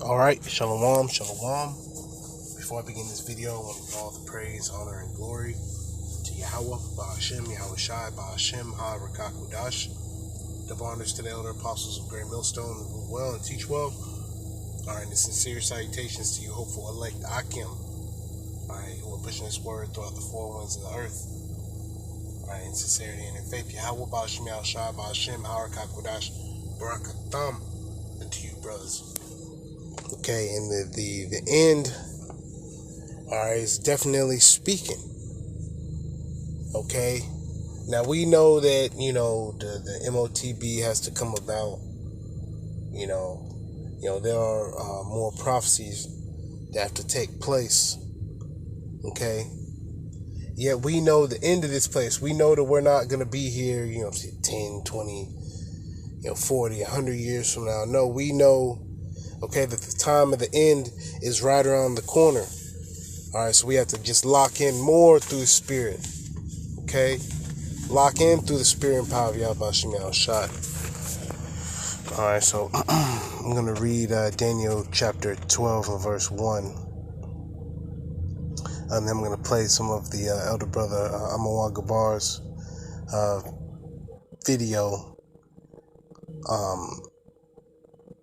Alright, Shalom, Shalom. Before I begin this video, I want to give all the praise, honor, and glory to Yahweh, Ba'ashem, Yahweh Shai, Ba'ashem, Ha-Rakakudash. Double honors to the elder apostles of Great Millstone who rule well and teach well. Alright, and sincere salutations to you, hopeful elect Akim. Alright, who are pushing this word throughout the four winds of the earth. Alright, in sincerity and in faith, Yahweh, Ba'ashem, Yahweh Shai, Ba'ashem, Ha-Rakakudash, Barakatham, unto you, brothers. Okay, and the end, alright, is definitely speaking. Okay, now we know that, the MOTB has to come about. There are more prophecies that have to take place. Okay, yet we know the end of this place. We know that we're not going to be here, 10, 20, 40, 100 years from now. No, we know, okay, that the time of the end is right around the corner. All right, so we have to just lock in more through the Spirit. Okay, lock in through the Spirit and power of Yahweh Shem Shai. All right, so I'm going to read Daniel chapter 12 and verse 1. And then I'm going to play some of the elder brother Amawal Gabar's video.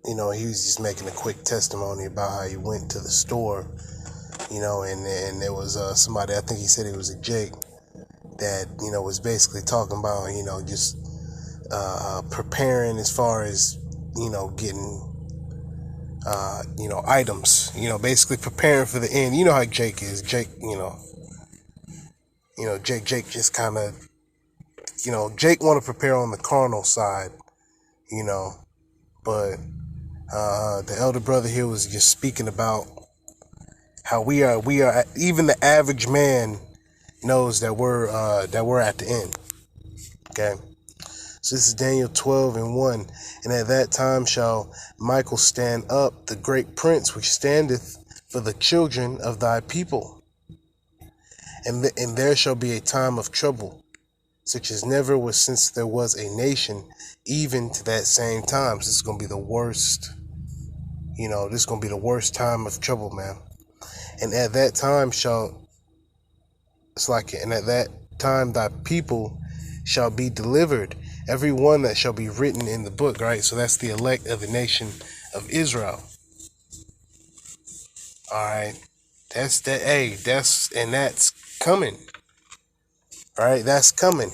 He was just making a quick testimony about how he went to the store, and there was somebody, I think he said it was a Jake, that, was basically talking about, just preparing as far as, getting, items, basically preparing for the end. You know how Jake is. Jake, Jake just kind of, Jake want to prepare on the carnal side, but the elder brother here was just speaking about how we are, even the average man knows that we're at the end. Okay. So this is Daniel 12 and 1. And at that time shall Michael stand up, the great prince which standeth for the children of thy people. And there shall be a time of trouble, such as never was since there was a nation, even to that same time. So this is going to be the worst, this is going to be the worst time of trouble, man. And at that time and at that time thy people shall be delivered, every one that shall be written in the book, right? So that's the elect of the nation of Israel. All right. That's coming. All right. That's coming.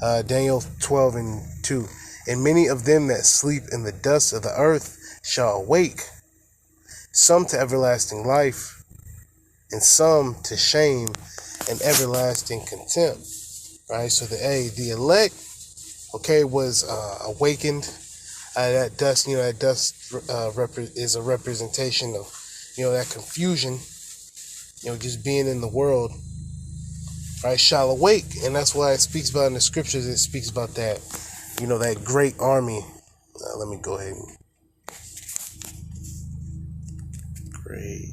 Daniel 12 and 2. And many of them that sleep in the dust of the earth shall awake, some to everlasting life, and some to shame and everlasting contempt. Right? So the elect, okay, was awakened. That dust, is a representation of, that confusion, just being in the world, right, shall awake. And that's why it speaks about in the scriptures, it speaks about that, that great army. Let me go ahead and great.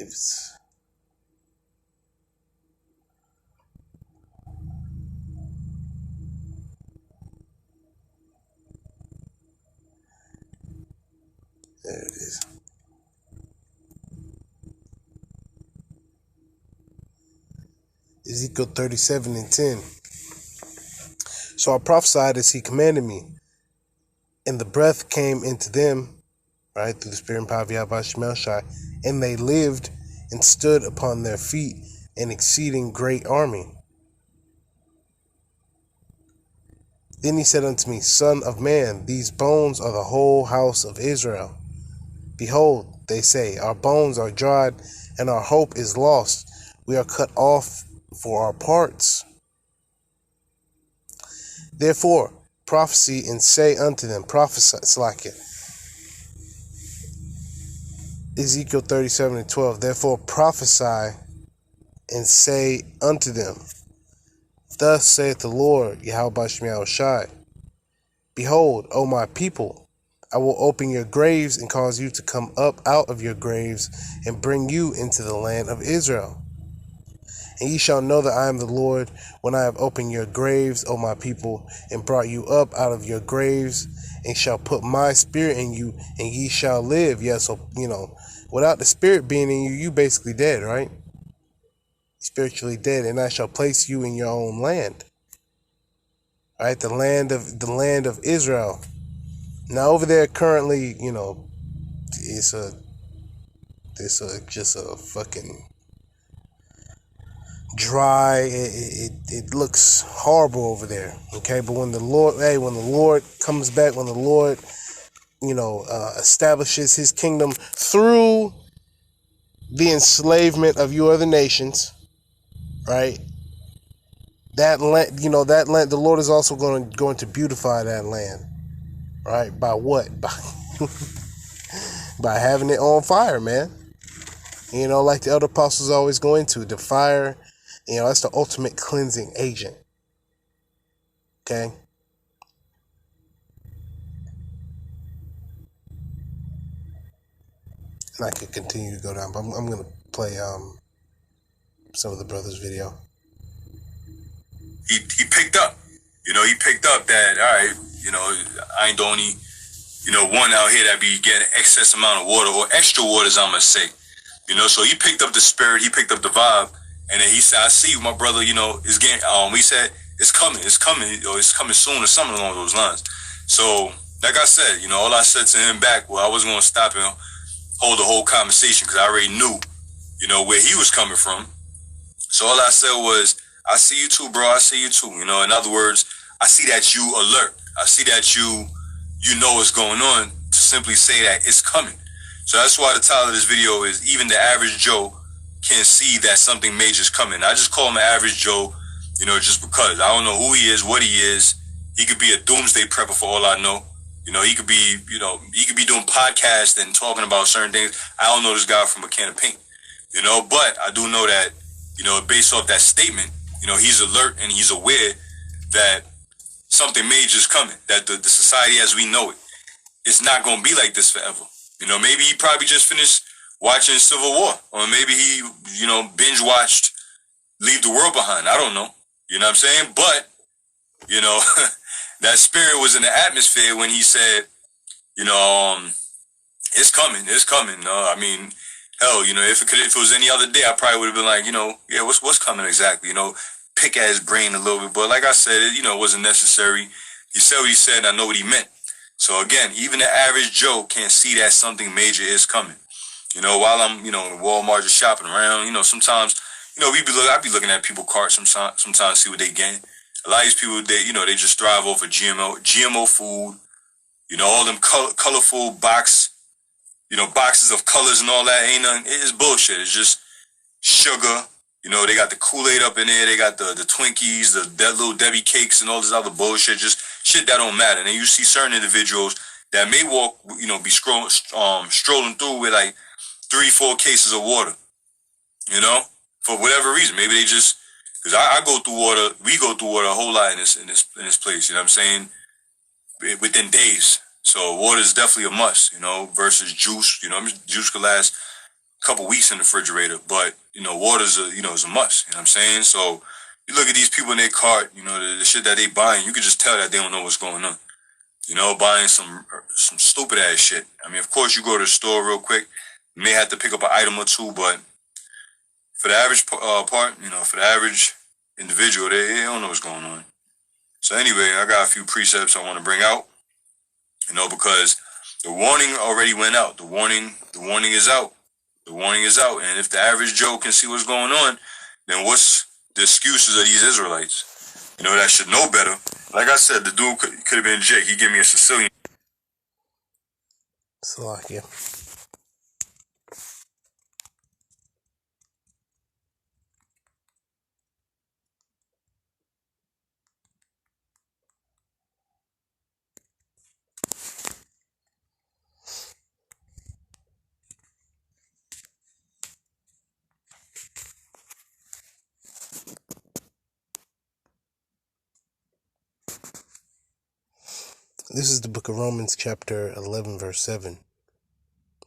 It's there it is. Ezekiel 37 and 10. So I prophesied as he commanded me, and the breath came into them, right, through the Spirit and power of Yahweh Shem Shai, and they lived and stood upon their feet, an exceeding great army. Then he said unto me, Son of man, these bones are the whole house of Israel. Behold, they say, our bones are dried, and our hope is lost. We are cut off for our parts. Therefore, prophesy and say unto them, prophesy, Ezekiel 37 and 12. Therefore, prophesy and say unto them, Thus saith the Lord, Yahweh Shem Shai, Behold, O my people, I will open your graves and cause you to come up out of your graves and bring you into the land of Israel. And ye shall know that I am the Lord when I have opened your graves, O my people, and brought you up out of your graves, and shall put my spirit in you, and ye shall live. Yeah, so, without the spirit being in you, you basically dead, right? Spiritually dead. And I shall place you in your own land. All right, the land of Israel. Now over there currently, it's just a fucking dry. It looks horrible over there. Okay, but when the Lord comes back, when the Lord, establishes His kingdom through the enslavement of you other nations, right? That land, the Lord is also going to beautify that land, right? By what? By having it on fire, man. Like the other apostles always go into the fire. That's the ultimate cleansing agent. Okay. And I could continue to go down, but I'm gonna play some of the brothers' video. He picked up. He picked up that, all right, I ain't the only, one out here that be getting excess amount of water, or extra waters, I'm gonna say. So he picked up the spirit, he picked up the vibe, and then he said, I see you, my brother, is getting, he said, it's coming, or it's coming soon, or something along those lines. So, like I said, all I said to him back, well, I wasn't gonna stop and hold the whole conversation, because I already knew, where he was coming from. So all I said was, I see you too, bro. I see you too. In other words, I see that you alert. I see that you know what's going on, to simply say that it's coming. So that's why the title of this video is, even the average Joe can see that something major is coming. I just call him an average Joe, just because I don't know who he is, what he is. He could be a doomsday prepper for all I know. He could be, he could be doing podcasts and talking about certain things. I don't know this guy from a can of paint, but I do know that, based off that statement, he's alert and he's aware that something major is coming, that the society as we know it, it's not going to be like this forever. Maybe he probably just finished watching Civil War, or maybe he, binge watched Leave the World Behind. I don't know. You know what I'm saying? But, that spirit was in the atmosphere when he said, it's coming, it's coming. I mean, hell, if it was any other day, I probably would have been like, yeah, what's coming exactly? Pick at his brain a little bit. But like I said, it wasn't necessary. He said what he said, and I know what he meant. So again, even the average Joe can see that something major is coming. While I'm, in Walmart just shopping around, sometimes, I be looking at people's carts sometimes see what they getting. A lot of these people, they just thrive off of GMO food, all them colorful boxes of colors and all that. Ain't nothing. It's bullshit. It's just sugar. They got the Kool-Aid up in there. They got the Twinkies, that little Debbie cakes and all this other bullshit. Just shit that don't matter. And then you see certain individuals that may walk, be strolling through with like 3-4 cases of water, for whatever reason. Maybe they just, because I go through water, we go through water a whole lot in this place, you know what I'm saying? Within days. So water is definitely a must, versus juice. Juice could last a couple weeks in the refrigerator, but water is is a must. You know what I'm saying? So you look at these people in their cart, the shit that they buying, you can just tell that they don't know what's going on. Buying some stupid ass shit. I mean, of course, you go to the store real quick, you may have to pick up an item or two, but for the average part, for the average individual, they don't know what's going on. So anyway, I got a few precepts I want to bring out, because the warning already went out. The warning is out. The warning is out. And if the average Joe can see what's going on, then what's the excuses of these Israelites? That should know better. Like I said, the dude could have been Jake. He gave me a Sicilian. Slovakia. This is the book of Romans, chapter 11, verse 7.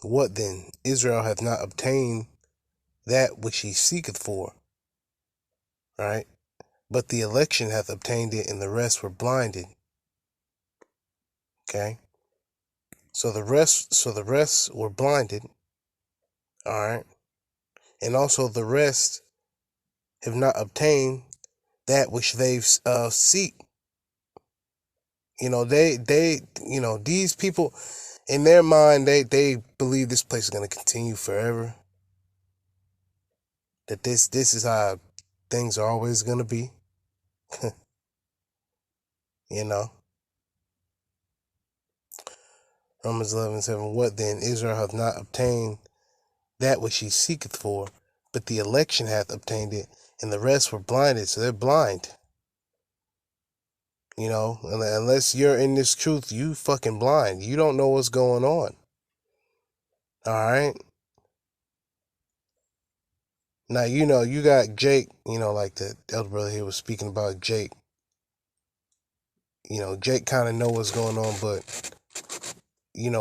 What then? Israel hath not obtained that which he seeketh for. right? But the election hath obtained it, and the rest were blinded. Okay? So the rest were blinded. All right? And also the rest have not obtained that which they've seek. These people, in their mind, they believe this place is going to continue forever. That this is how things are always going to be. Romans 11:7. What then? Israel hath not obtained that which he seeketh for, but the election hath obtained it, and the rest were blinded. So they're blind. Unless you're in this truth, you fucking blind. You don't know what's going on. All right. Now, you got Jake, like the elder brother here was speaking about Jake. Jake kind of know what's going on, but,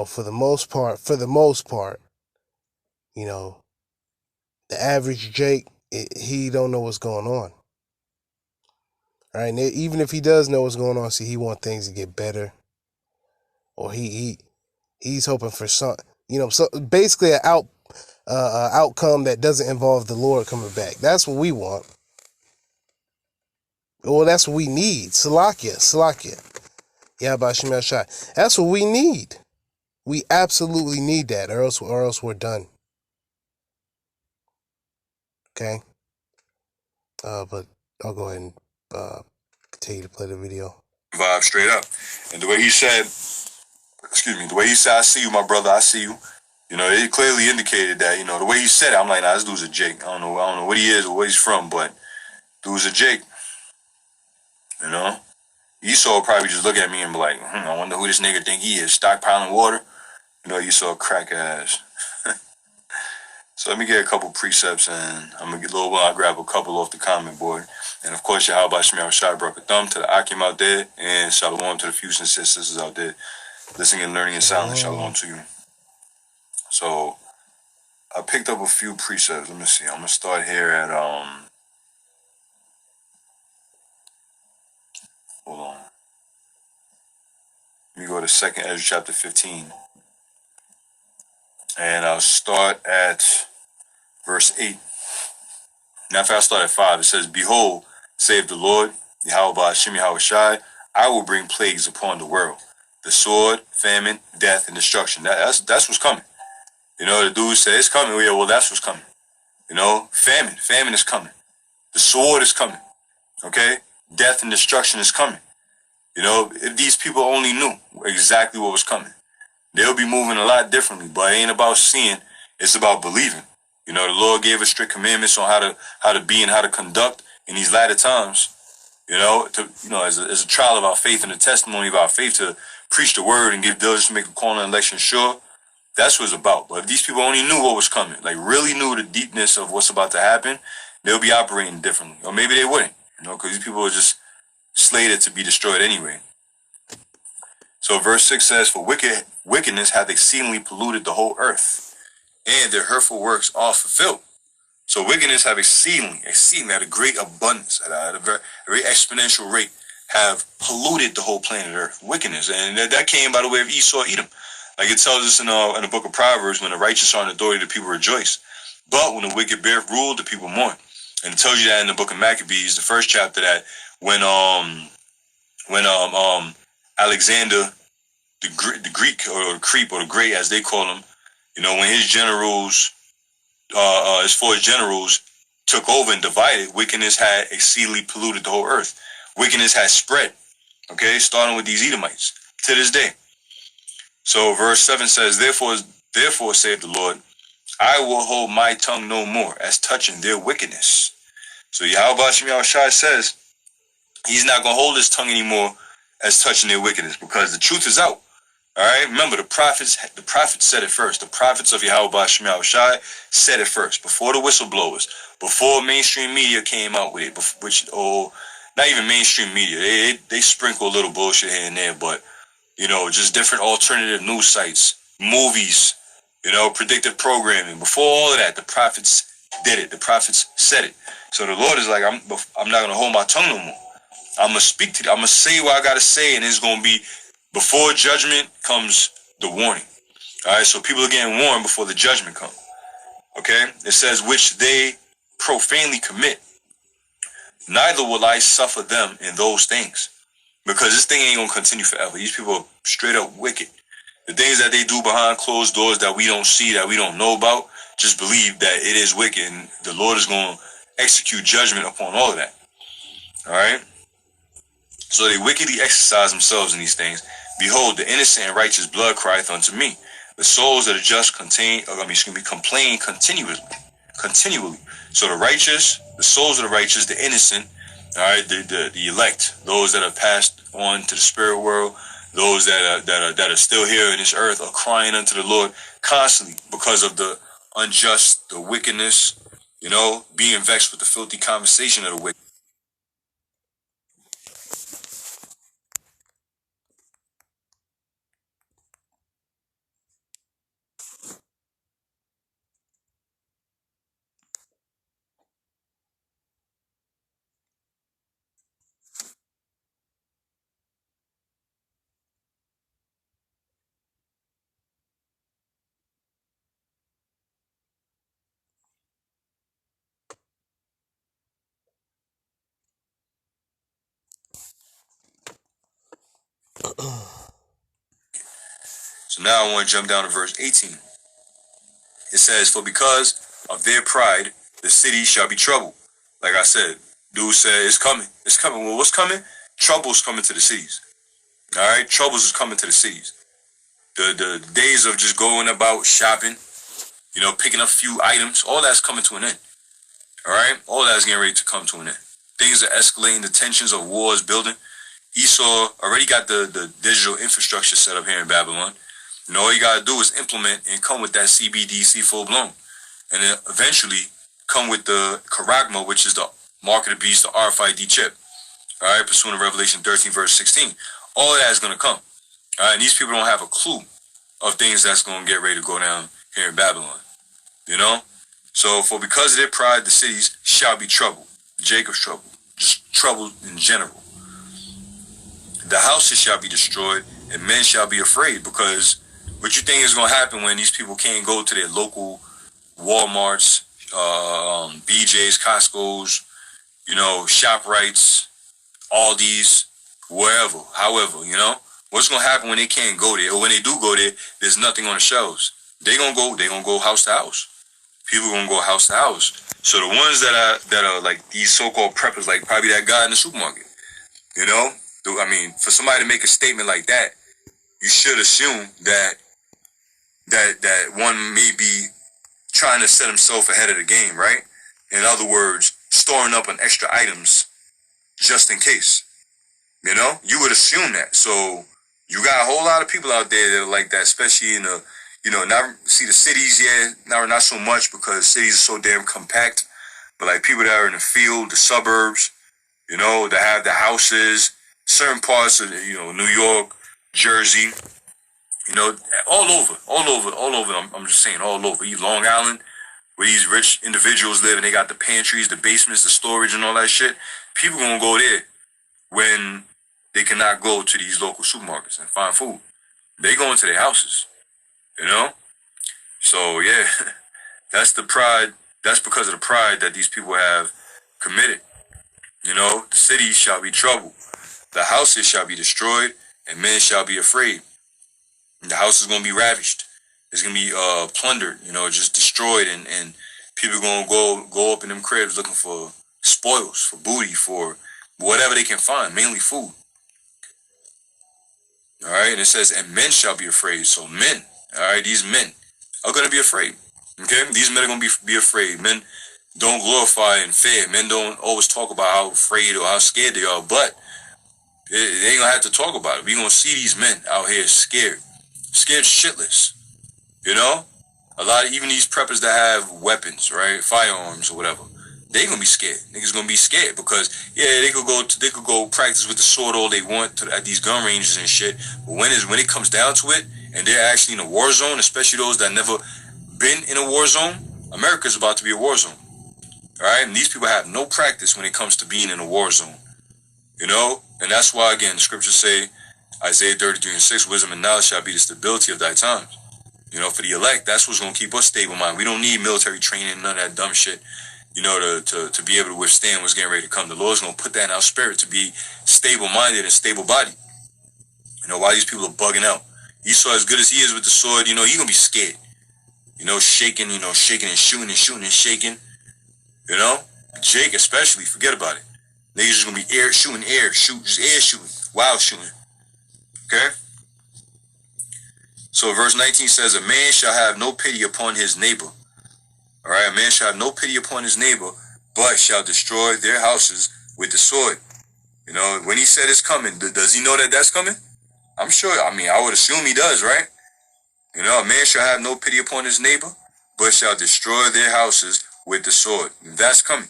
for the most part, the average Jake, he don't know what's going on. All right. And even if he does know what's going on, see, he want things to get better. Or he's hoping for some, so basically an outcome that doesn't involve the Lord coming back. That's what we want. Well, that's what we need. Salakia. Yahweh Shai. That's what we need. We absolutely need that, or else we're done. Okay. But I'll go ahead and continue to play the video. Vibe straight up, and the way he said, "I see you, my brother. I see you." It clearly indicated that, the way he said it, I'm like, nah, this dude's a Jake. I don't know what he is or where he's from, but dude's a Jake. Esau would probably just look at me and be like, I wonder who this nigga think he is, stockpiling water. Esau crack ass. So let me get a couple precepts, and I'm going to get a little while. I'll grab a couple off the comment board. And of course, Yahweh Shemiah Shai brought a thumb to the Akim out there, and Shalom to the Fusion sisters out there, listening and learning in silence. Shalom to you. So I picked up a few precepts. Let me see. I'm going to start here at, hold on. Let me go to 2nd Ezra chapter 15. And I'll start at verse 8. Now, if I start at 5, it says, Behold, save the Lord, Yahweh Hashem Yahweh Shai, I will bring plagues upon the world. The sword, famine, death, and destruction. That's what's coming. The dude said it's coming. Yeah, well, that's what's coming. Famine. Famine is coming. The sword is coming. Okay? Death and destruction is coming. If these people only knew exactly what was coming, they'll be moving a lot differently. But it ain't about seeing. It's about believing. The Lord gave us strict commandments on how to be and how to conduct in these latter times. As a trial of our faith and a testimony of our faith to preach the word and give diligence to make the calling and election sure. That's what it's about. But if these people only knew what was coming, like really knew the deepness of what's about to happen, they'll be operating differently. Or maybe they wouldn't, because these people are just slated to be destroyed anyway. So verse 6 says, For wickedness hath exceedingly polluted the whole earth, and their hurtful works are fulfilled. So wickedness have exceedingly at a great abundance, at a very exponential rate, have polluted the whole planet Earth. Wickedness. And that came by the way of Esau, Edom. Like it tells us in the book of Proverbs, when the righteous are in authority, the people rejoice. But when the wicked bear rule, the people mourn. And it tells you that in the book of Maccabees, the first chapter, that when Alexander, the Greek, or the Creep, or the Great, as they call him, when his generals, as far as generals, took over and divided, wickedness had exceedingly polluted the whole earth. Wickedness has spread, okay, starting with these Edomites to this day. So verse 7 says, Therefore saith the Lord, I will hold my tongue no more as touching their wickedness. So Yahweh Shemiah Shai says he's not going to hold his tongue anymore as touching their wickedness, because the truth is out. All right, remember the prophets said it first. The prophets of Yahweh Shemiah Shai said it first, before the whistleblowers, before mainstream media came out with it, not even mainstream media. They sprinkle a little bullshit here and there, but just different alternative news sites, movies, predictive programming. Before all of that, the prophets did it. The prophets said it. So the Lord is like, I'm not gonna hold my tongue no more. I'm gonna speak to you. I'm gonna say what I gotta say, and it's gonna be before judgment comes the warning. All right, so people are getting warned before the judgment comes. Okay, it says which they profanely commit. Neither will I suffer them in those things, because this thing ain't gonna continue forever. These people are straight up wicked. The things that they do behind closed doors that we don't see, that we don't know about, just believe that it is wicked, and the Lord is going to execute judgment upon all of that. All right? So they wickedly exercise themselves in these things. Behold, the innocent and righteous blood crieth unto me. The souls of the just complain continually. So the righteous, the souls of the righteous, the innocent, all right, the elect, those that have passed on to the spirit world, those that are still here in this earth, are crying unto the Lord constantly because of the unjust, the wickedness, being vexed with the filthy conversation of the wicked. So now I want to jump down to verse 18. It says, for because of their pride, the city shall be troubled. Like I said, dude said, it's coming. It's coming. Well, what's coming? Trouble's coming to the cities. All right? Troubles is coming to the cities. The days of just going about shopping, picking up a few items, all that's coming to an end. All right? All that's getting ready to come to an end. Things are escalating. The tensions of war is building. Esau already got the digital infrastructure set up here in Babylon. All you got to do is implement and come with that CBDC full blown. And then eventually come with the Charagma, which is the mark of the beast, the RFID chip. All right, pursuant to Revelation 13, verse 16. All of that is going to come. All right, and these people don't have a clue of things that's going to get ready to go down here in Babylon. So, for because of their pride, the cities shall be troubled. Jacob's trouble. Just trouble in general. The houses shall be destroyed, and men shall be afraid, because what you think is going to happen when these people can't go to their local Walmarts, BJ's, Costco's, ShopRites, Aldi's, wherever, however, what's going to happen when they can't go there? Or when they do go there, there's nothing on the shelves. They're going to go house to house. People are going to go house to house. So the ones that are like these so-called preppers, like probably that guy in the supermarket, for somebody to make a statement like that, you should assume that one may be trying to set himself ahead of the game, right? In other words, storing up on extra items just in case. You would assume that. So you got a whole lot of people out there that are like that, especially in the, not see the cities, not so much, because cities are so damn compact. But like people that are in the field, the suburbs, that have the houses, certain parts of, New York, Jersey, all over. I'm just saying all over. Long Island, where these rich individuals live, and they got the pantries, the basements, the storage, and all that shit. People gonna go there when they cannot go to these local supermarkets and find food. They go into their houses, So yeah, that's the pride. That's because of the pride that these people have committed. The cities shall be troubled, the houses shall be destroyed, and men shall be afraid. The house is gonna be ravished. It's gonna be plundered. Just destroyed, and people gonna go up in them cribs looking for spoils, for booty, for whatever they can find, mainly food. All right, and it says, and men shall be afraid. So men, all right, these men are going to be afraid. Okay, these men are going to be afraid. Men don't glorify and fear. Men don't always talk about how afraid or how scared they are, but they ain't going to have to talk about it. We're going to see these men out here scared shitless. A lot of even these preppers that have weapons, right, firearms or whatever, they gonna be scared. Niggas gonna be scared because they could go practice with the sword all they want at these gun ranges and shit. But when it comes down to it, and they're actually in a war zone, especially those that never been in a war zone, America's about to be a war zone. All right, and these people have no practice when it comes to being in a war zone. You know, and that's why again the scriptures say, Isaiah 33:6, wisdom and knowledge shall be the stability of thy times. You know, for the elect, that's what's gonna keep us stable mind. We don't need military training, none of that dumb shit. You know, to be able to withstand what's getting ready to come. The Lord's gonna put that in our spirit to be stable minded and stable body. You know, why these people are bugging out. Esau, as good as he is with the sword, you know, he gonna be scared. You know, shaking and shooting and shaking. You know, Jake especially, forget about it. Niggas just gonna be air shooting, just air shooting, wild shooting. Okay. So verse 19 says, a man shall have no pity upon his neighbor. All right, a man shall have no pity upon his neighbor, but shall destroy their houses with the sword. You know, when he said it's coming, does he know that that's coming? I'm sure. I mean, I would assume he does, right? You know, a man shall have no pity upon his neighbor, but shall destroy their houses with the sword. That's coming.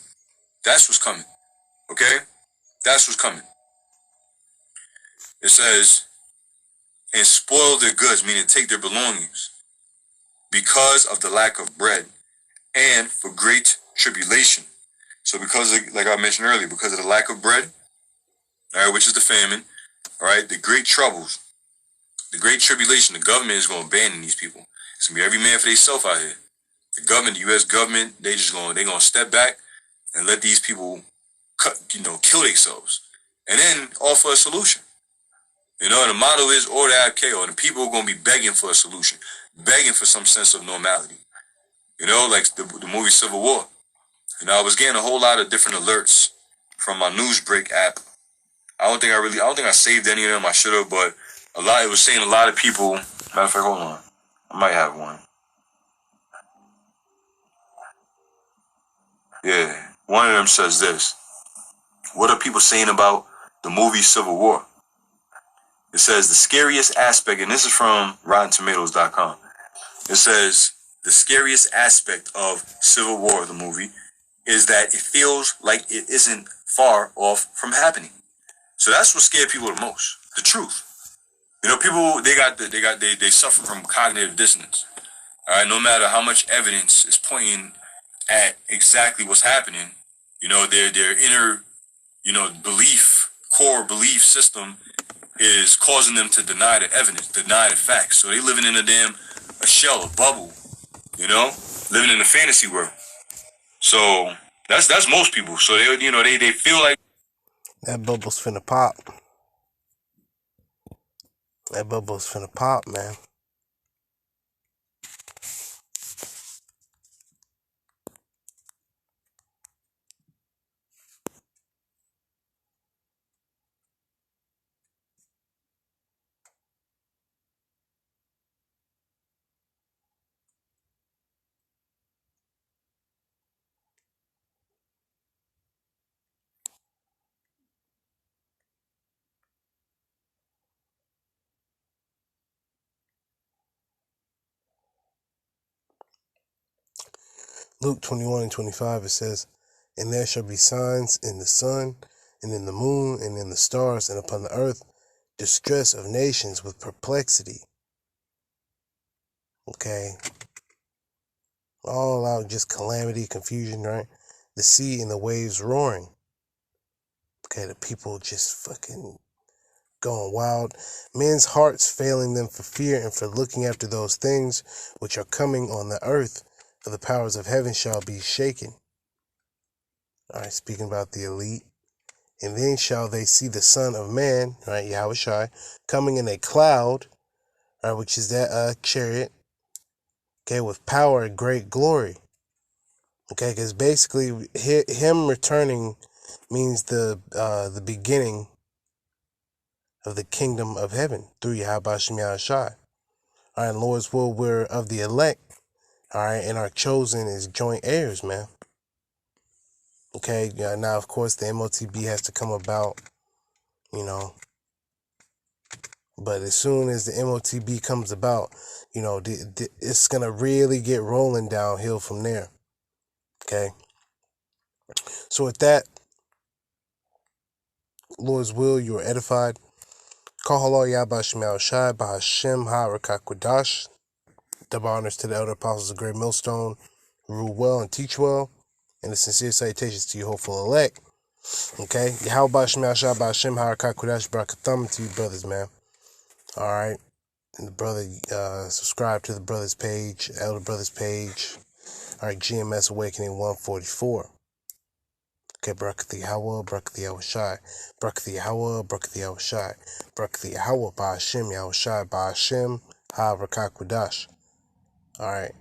That's what's coming. Okay? That's what's coming. It says, and spoil their goods, meaning take their belongings, because of the lack of bread, and for great tribulation. So because of, like I mentioned earlier, because of the lack of bread, all right, which is the famine, all right, the great troubles, the great tribulation, the government is going to abandon these people. It's going to be every man for themselves out here. The government, the U.S. government, they're going to step back and let these people kill themselves and then offer a solution. You know, the motto is order ab chaos, and the people are going to be begging for a solution, begging for some sense of normality. You know, like the movie Civil War. You know, I was getting a whole lot of different alerts from my Newsbreak app. I don't think I saved any of them. I should have, but it was saying a lot of people. Matter of fact, hold on. I might have one. Yeah. One of them says this. What are people saying about the movie Civil War? It says the scariest aspect, and this is from RottenTomatoes.com. It says the scariest aspect of Civil War, the movie, is that it feels like it isn't far off from happening. So that's what scared people the most. The truth. You know, people they suffer from cognitive dissonance. All right, no matter how much evidence is pointing at exactly what's happening, you know, their inner, core belief system is causing them to deny the evidence, deny the facts. So they living in a shell, a bubble, you know, living in a fantasy world. So that's most people. So they feel like that bubble's finna pop. That bubble's finna pop, man. Luke 21:25, it says, and there shall be signs in the sun, and in the moon, and in the stars, and upon the earth, distress of nations with perplexity. Okay. All out just calamity, confusion, right? The sea and the waves roaring. Okay, the people just fucking going wild. Men's hearts failing them for fear and for looking after those things which are coming on the earth, for the powers of heaven shall be shaken. All right, speaking about the elite. And then shall they see the Son of Man, right, Yahushua, coming in a cloud, right, which is that chariot, okay, with power and great glory. Okay, because basically him returning means the beginning of the kingdom of heaven through Yahweh Shem Yahushua. All right, Lord's will, we're of the elect, all right, and our chosen is joint heirs, man. Okay, yeah, now, of course, the MOTB has to come about, you know, but as soon as the MOTB comes about, you know, it's going to really get rolling downhill from there. Okay. So with that, Lord's will, you are edified. Kahala Yabba Shemal Shai Bahashem Ha-Rakakwadash. Double honors to the elder apostles of Great Millstone, who rule well and teach well. And the sincere salutations to you hopeful elect. Okay? How about Shem Yashab Hashem Harakat Kudash Barakatham to you brothers, man. Alright. And the brother, subscribe to the brothers page, Elder Brothers page. Alright, GMS Awakening 144. Okay, Barakat Yahweh, Barakat Yahweh Shai. Barakat Yahweh, Barakat Yahweh Shai. Barakat Yahweh, Ba'ashem, Yahweh Shai, Ba'ashem, Harakat Kudash. Alright.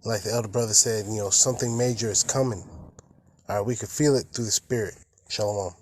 Like the elder brother said, something major is coming. Alright, we can feel it through the spirit. Shalom.